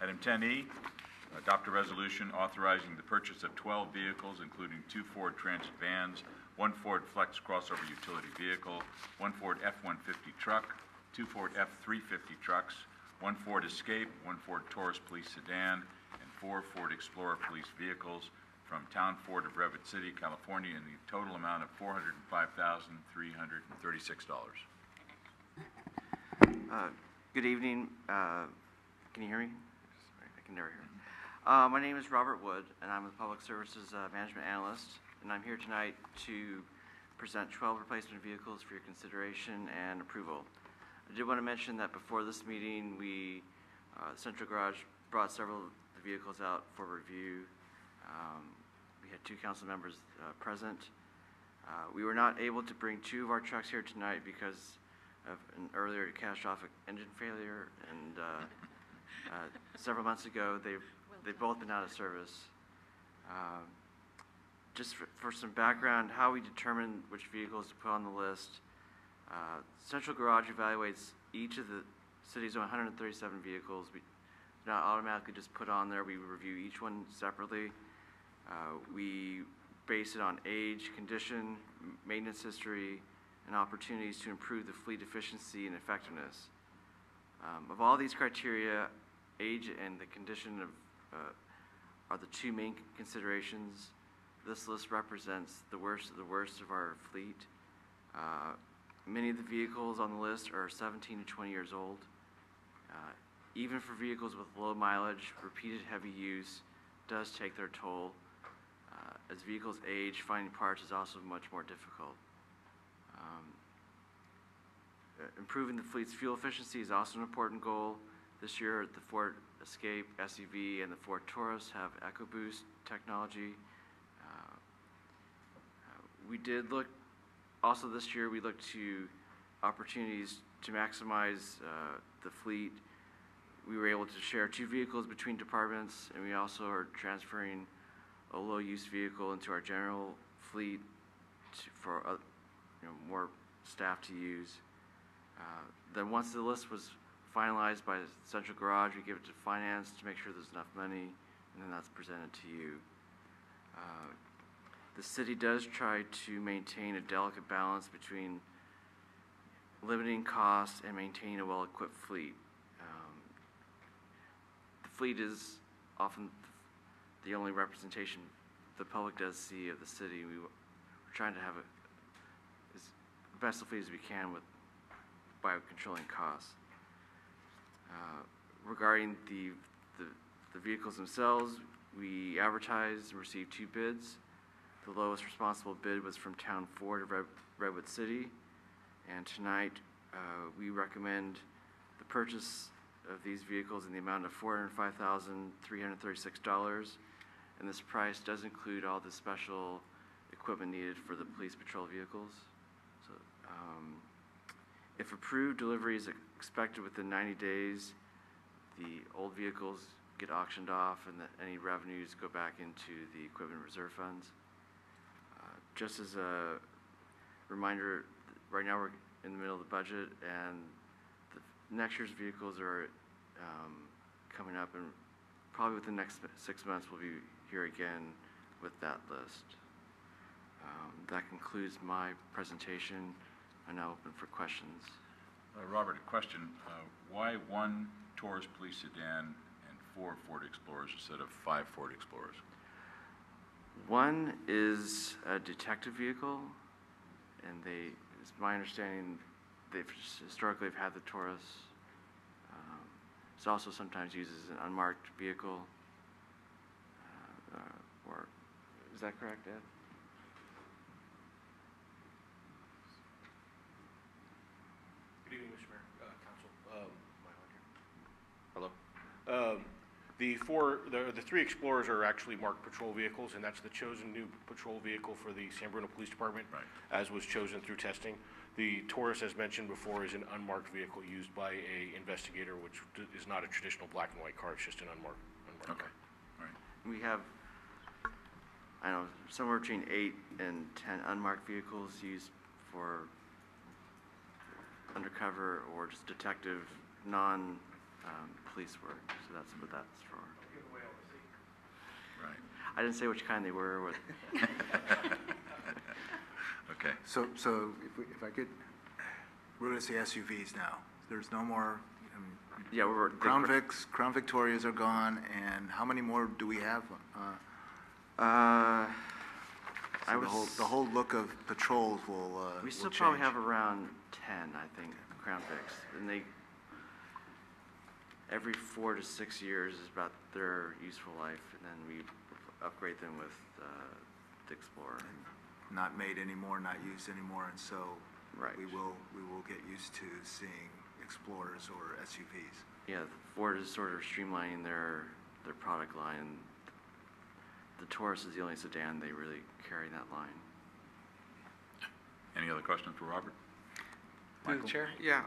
Item 10E, adopt a resolution authorizing the purchase of 12 vehicles, including 2 Ford Transit vans, 1 Ford Flex crossover utility vehicle, 1 Ford F-150 truck, 2 Ford F-350 trucks, 1 Ford Escape, 1 Ford Taurus police sedan, and 4 Ford Explorer police vehicles from Town Ford of Redwood City, California, in the total amount of $405,336. Good evening. Can you hear me? Sorry, I can never hear. My name is Robert Wood, and I'm a Public Services Management Analyst, and I'm here tonight to present 12 replacement vehicles for your consideration and approval. I did want to mention that before this meeting, Central Garage brought several of the vehicles out for review. We had 2 council members present. We were not able to bring 2 of our trucks here tonight because of an earlier catastrophic engine failure, and several months ago they've both been out of service. Just for some background, how we determine which vehicles to put on the list. Central Garage evaluates each of the city's 137 vehicles. We do not automatically just put on there. We review each one separately. We base it on age, condition, maintenance history, and opportunities to improve the fleet efficiency and effectiveness. Of all these criteria, age and the condition are the 2 main considerations. This list represents the worst of our fleet. Many of the vehicles on the list are 17 to 20 years old. Even for vehicles with low mileage, repeated heavy use does take their toll. As vehicles age, finding parts is also much more difficult. Improving the fleet's fuel efficiency is also an important goal. This year, the Ford Escape SUV and the Ford Taurus have EcoBoost technology. We did look, also this year, we looked to opportunities to maximize the fleet. We were able to share 2 vehicles between departments, and we also are transferring a low-use vehicle into our general fleet for more staff to use. Then once the list was finalized by Central Garage, we give it to finance to make sure there's enough money, and then that's presented to you. The city does try to maintain a delicate balance between limiting costs and maintaining a well-equipped fleet. The fleet is often the only representation the public does see of the city. We're trying to have as best a fleet as we can by controlling costs. Regarding the vehicles themselves, we advertised and received 2 bids. The lowest responsible bid was from Town Ford of Redwood City, and tonight we recommend the purchase of these vehicles in the amount of $405,336, and this price does include all the special equipment needed for the police patrol vehicles. So, if approved, delivery is expected within 90 days. The old vehicles get auctioned off, and any revenues go back into the equipment reserve funds. Just as a reminder, right now we're in the middle of the budget, and next year's vehicles are coming up, and probably within the next 6 months we'll be here again with that list. That concludes my presentation. I'm now open for questions. Robert, a question. Why 1 Taurus police sedan and 4 Ford Explorers instead of 5 Ford Explorers? 1 is a detective vehicle, and it's my understanding they've historically had the Taurus. It's also sometimes used as an unmarked vehicle. Or is that correct, Ed? Good evening, Mr. Mayor, Council. Hello. The 3 Explorers are actually marked patrol vehicles, and that's the chosen new patrol vehicle for the San Bruno Police Department, right, as was chosen through testing. The Taurus, as mentioned before, is an unmarked vehicle used by an investigator, which is not a traditional black and white car. It's just an unmarked okay. car. All right. We have, I don't know, somewhere between 8 and 10 unmarked vehicles used for undercover or just detective, non police work. So that's what that's for. Right. I didn't say which kind they were. Okay. So if I could, we're going to see SUVs now. There's no more, Yeah, Crown Victorias are gone, and how many more do we have? I The whole look of patrols will we still will probably change. have around 10, I think, Crown Vics, and they every 4 to 6 years is about their useful life, and then we upgrade them with the Explorer. Not made anymore, not used anymore, and so Right. we will get used to seeing Explorers or SUVs. Yeah, Ford is sort of streamlining their product line. The Taurus is the only sedan they really carry that line. Any other questions for Robert? Through the chair? Yeah.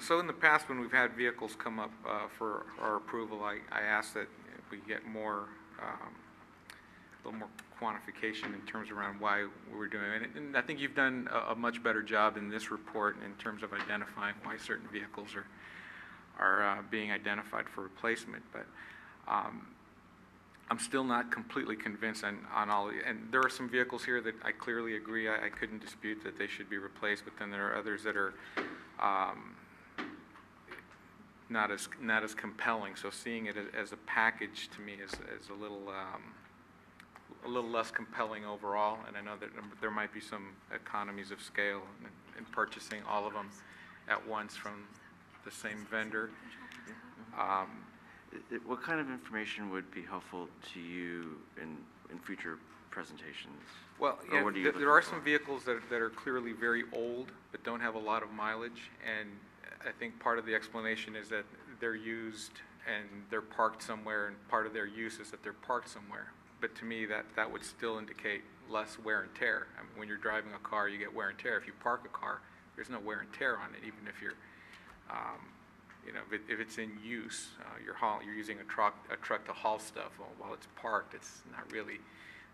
So in the past, when we've had vehicles come up for our approval, I asked that we get more, a little more quantification in terms around why we're doing it. And I think you've done a much better job in this report in terms of identifying why certain vehicles are being identified for replacement. But I'm still not completely convinced on all, and there are some vehicles here that I clearly agree, I couldn't dispute that they should be replaced, but then there are others that are not as compelling. So seeing it as a package to me is a little less compelling overall, and I know that there might be some economies of scale in purchasing all of them at once from the same vendor. What kind of information would be helpful to you in future presentations? Well, Or yeah, what are you there are looking some for? vehicles that are clearly very old but don't have a lot of mileage, and I think part of the explanation is that they're used and they're parked somewhere, and part of their use is that they're parked somewhere. But to me, that would still indicate less wear and tear. I mean, when you're driving a car, you get wear and tear. If you park a car, there's no wear and tear on it, even if you're you know, if it's in use, you're using a truck to haul stuff. Well, while it's parked, it's not really,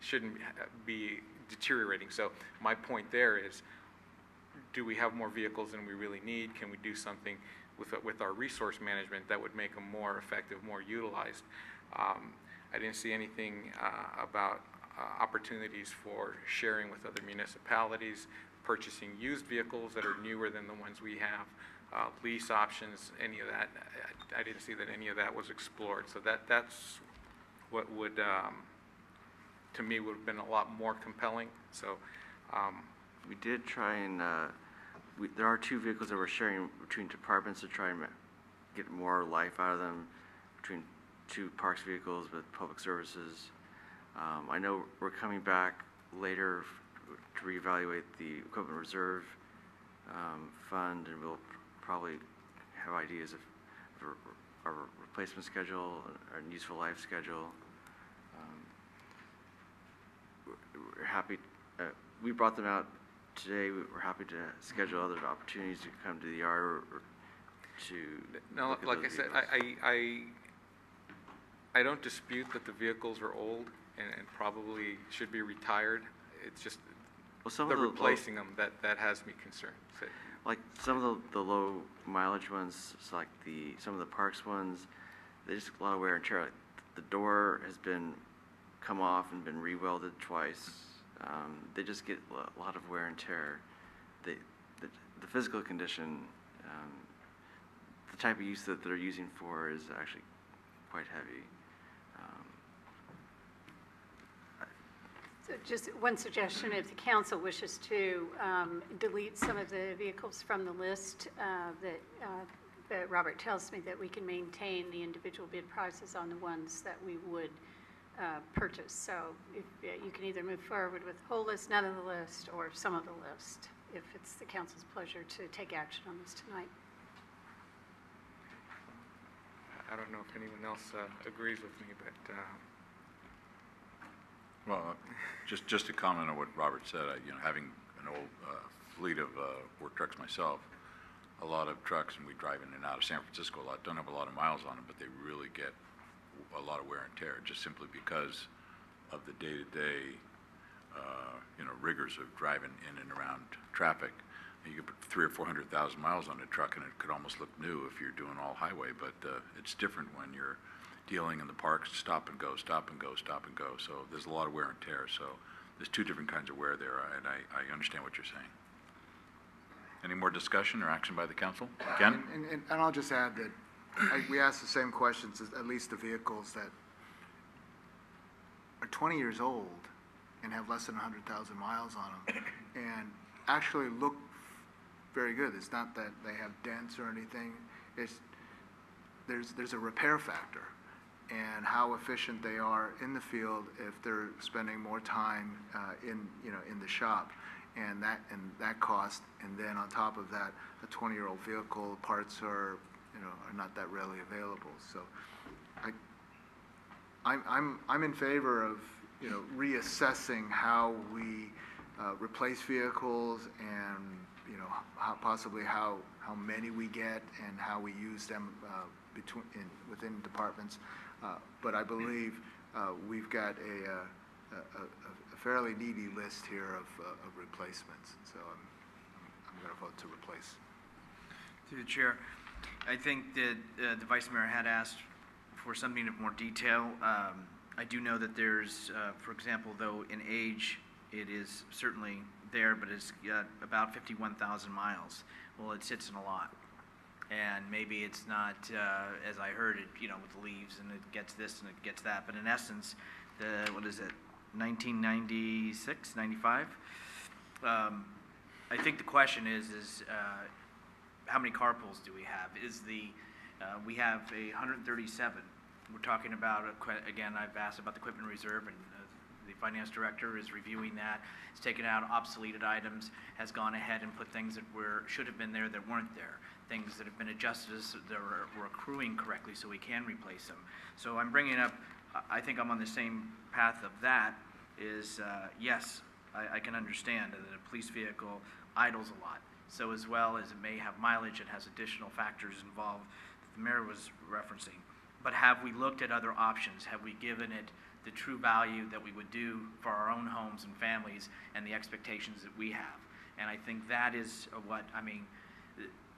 shouldn't be deteriorating. So my point there is, do we have more vehicles than we really need? Can we do something with our resource management that would make them more effective, more utilized? I didn't see anything about opportunities for sharing with other municipalities, purchasing used vehicles that are newer than the ones we have. Lease options, any of that. I didn't see that any of that was explored. So that's what would, to me, would have been a lot more compelling. So We did try and, there are 2 vehicles that we're sharing between departments to try and get more life out of them, between 2 parks vehicles with public services. I know we're coming back later to reevaluate the equipment reserve fund, and we'll probably have ideas of our replacement schedule, our useful life schedule. We're happy, we brought them out today. We're happy to schedule other opportunities to come to the yard or to no, look at like I those said, vehicles. I don't dispute that the vehicles are old and probably should be retired. It's just Well, some the of the replacing them that has me concerned. So, like some of the low mileage ones, it's like some of the parks ones, they just a lot of wear and tear. Like the door has been come off and been re-welded twice. They just get a lot of wear and tear. The physical condition, the type of use that they're using for is actually quite heavy. So just one suggestion, if the council wishes to delete some of the vehicles from the list, that Robert tells me that we can maintain the individual bid prices on the ones that we would purchase. So if, you can either move forward with the whole list, none of the list, or some of the list, if it's the council's pleasure to take action on this tonight. I don't know if anyone else agrees with me, but Well, just to comment on what Robert said, having an old fleet of work trucks myself, a lot of trucks, and we drive in and out of San Francisco a lot, don't have a lot of miles on them, but they really get a lot of wear and tear, just simply because of the day-to-day, rigors of driving in and around traffic. You could put 300,000 or 400,000 miles on a truck and it could almost look new if you're doing all highway, but it's different when you're dealing in the parks, stop and go, stop and go, stop and go. So there's a lot of wear and tear. So there's two different kinds of wear there, and I understand what you're saying. Any more discussion or action by the council? Ken? And I'll just add that we asked the same questions, at least the vehicles that are 20 years old and have less than 100,000 miles on them and actually look very good. It's not that they have dents or anything. There's a repair factor and how efficient they are in the field if they're spending more time in the shop, and that cost, and then on top of that, a 20-year-old vehicle parts are not that readily available. So I'm in favor of reassessing how we replace vehicles and how many we get and how we use them within departments. But I believe we've got a fairly needy list here of replacements. So I'm going to vote to replace. Through the chair, I think that the Vice Mayor had asked for something of more detail. I do know that there's, for example, though in age, it is certainly there, but it's got about 51,000 miles. Well, it sits in a lot. And maybe it's not, as I heard it, with the leaves, and it gets this and it gets that. But in essence, what is it, 1996, 95? I think the question is how many carpools do we have? We have 137. We're talking about, again, I've asked about the equipment reserve, and the finance director is reviewing that. It's taken out obsoleted items, has gone ahead and put things that should have been there that weren't there, things that have been adjusted so that were accruing correctly so we can replace them. So I'm bringing up, I think I'm on the same path of that, is yes, I can understand that a police vehicle idles a lot. So as well as it may have mileage, it has additional factors involved that the mayor was referencing. But have we looked at other options? Have we given it the true value that we would do for our own homes and families and the expectations that we have? And I think that is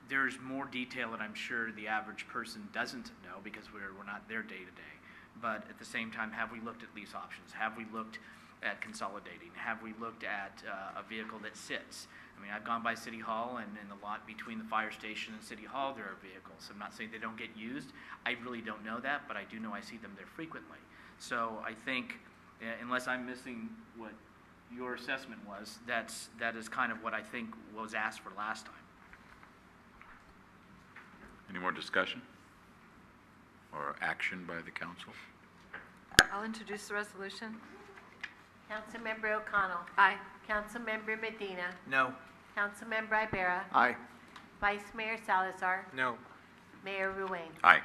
there's more detail that I'm sure the average person doesn't know because we're not there day to day. But at the same time, have we looked at lease options? Have we looked at consolidating? Have we looked at a vehicle that sits? I've gone by City Hall, and in the lot between the fire station and City Hall, there are vehicles. I'm not saying they don't get used. I really don't know that, but I do know I see them there frequently. So I think, unless I'm missing what your assessment was, that is kind of what I think was asked for last time. Any more discussion or action by the council? I'll introduce the resolution. Councilmember O'Connell. Aye. Councilmember Medina. No. Councilmember Ibarra. Aye. Vice Mayor Salazar. No. Mayor Ruane. Aye.